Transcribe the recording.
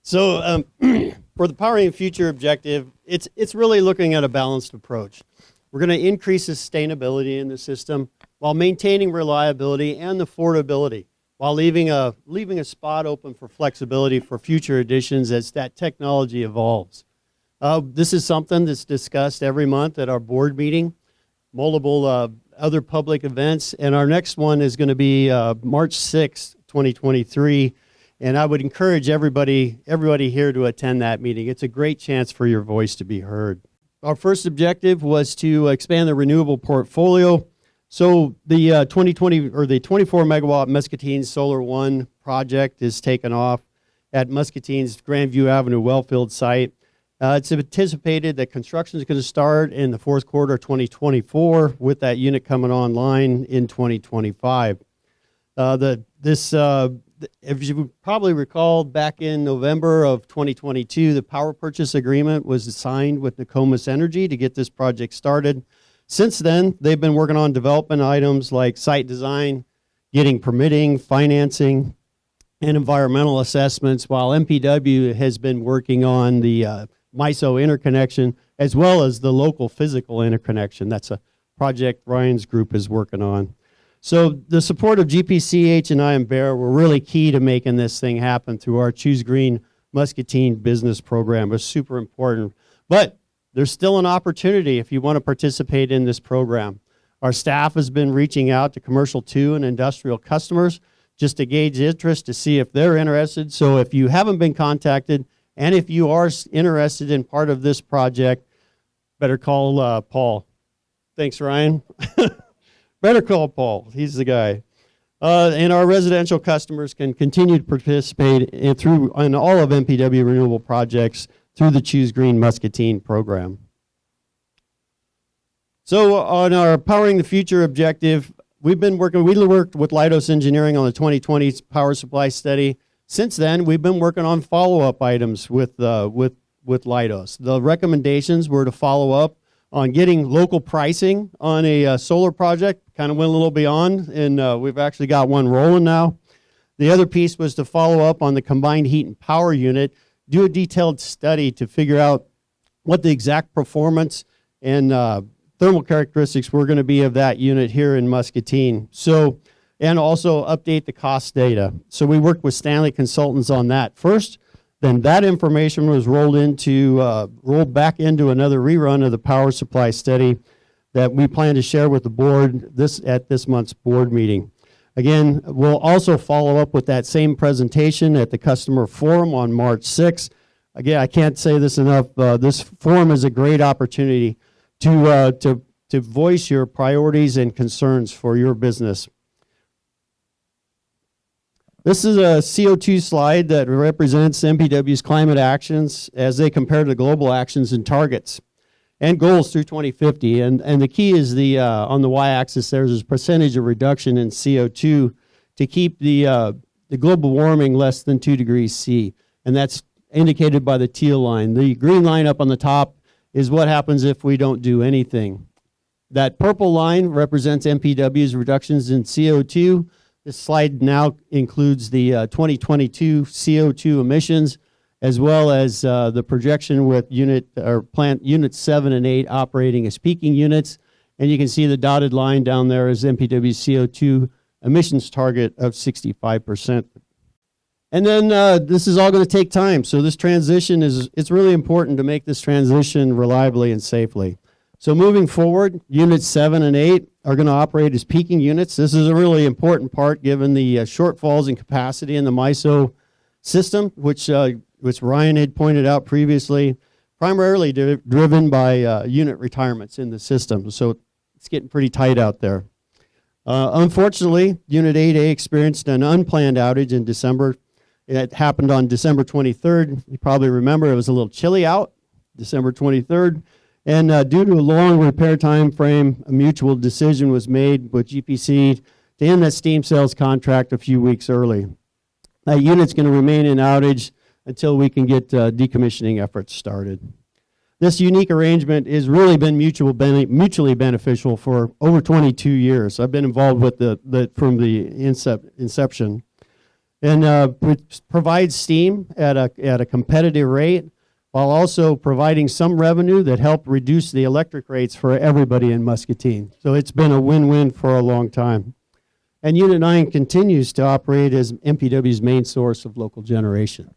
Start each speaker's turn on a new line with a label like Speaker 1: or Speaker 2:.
Speaker 1: So for the Powering Future objective, it's really looking at a balanced approach. We're going to increase sustainability in the system while maintaining reliability and affordability, while leaving a spot open for flexibility for future additions as that technology evolves. This is something that's discussed every month at our board meeting, multiple other public events, and our next one is going to be March 6th, 2023, and I would encourage everybody here to attend that meeting. It's a great chance for your voice to be heard. Our first objective was to expand the renewable portfolio. So the 24 megawatt Muscatine Solar 1 project is taken off at Muscatine's Grandview Avenue wellfield site. It's anticipated that construction is going to start in the fourth quarter of 2024 with that unit coming online in 2025. If you probably recall, back in November of 2022, the power purchase agreement was signed with Nokomis Energy to get this project started. Since then, they've been working on development items like site design, getting permitting, financing, and environmental assessments, while MPW has been working on the MISO interconnection, as well as the local physical interconnection. That's a project Ryan's group is working on. So the support of GPC, H&I, and Bear were really key to making this thing happen through our Choose Green Muscatine business program. It was super important. But there's still an opportunity if you want to participate in this program. Our staff has been reaching out to commercial 2 and industrial customers just to gauge interest to see if they're interested. So if you haven't been contacted, and if you are interested in part of this project, better call Paul. Thanks, Ryan. Better call Paul. He's the guy. And our residential customers can continue to participate in all of MPW renewable projects through the Choose Green Muscatine program. So on our Powering the Future objective, we worked with Leidos Engineering on the 2020 power supply study. Since then, we've been working on follow-up items with Leidos. The recommendations were to follow up on getting local pricing on a solar project, kind of went a little beyond, and we've actually got one rolling now. The other piece was to follow up on the combined heat and power unit, do a detailed study to figure out what the exact performance and thermal characteristics were going to be of that unit here in Muscatine. So, and also update the cost data. So we worked with Stanley Consultants on that first. Then that information was rolled back into another rerun of the power supply study that we plan to share with the board at this month's board meeting. Again, we'll also follow up with that same presentation at the customer forum on March 6th. Again, I can't say this enough. This forum is a great opportunity to voice your priorities and concerns for your business. This is a CO2 slide that represents MPW's climate actions as they compare to global actions and targets and goals through 2050. And the key is on the y-axis there's a percentage of reduction in CO2 to keep the global warming less than 2 degrees C. And that's indicated by the teal line. The green line up on the top is what happens if we don't do anything. That purple line represents MPW's reductions in CO2. This slide now includes the 2022 CO2 emissions, as well as the projection with plant units 7 and 8 operating as peaking units. And you can see the dotted line down there is MPW's CO2 emissions target of 65%. And then this is all going to take time. So this transition it's really important to make this transition reliably and safely. So moving forward, units 7 and 8 are going to operate as peaking units. This is a really important part given the shortfalls in capacity in the MISO system, which Ryan had pointed out previously, primarily driven by unit retirements in the system. So it's getting pretty tight out there. Unfortunately, Unit 8A experienced an unplanned outage in December. It happened on December 23rd. You probably remember it was a little chilly out, December 23rd. And due to a long repair time frame, a mutual decision was made with GPC to end that steam sales contract a few weeks early. That unit's going to remain in outage until we can get decommissioning efforts started. This unique arrangement has really been mutually beneficial for over 22 years. I've been involved with from the inception. and provides steam at a competitive rate, while also providing some revenue that helped reduce the electric rates for everybody in Muscatine. So it's been a win-win for a long time. And Unit 9 continues to operate as MPW's main source of local generation.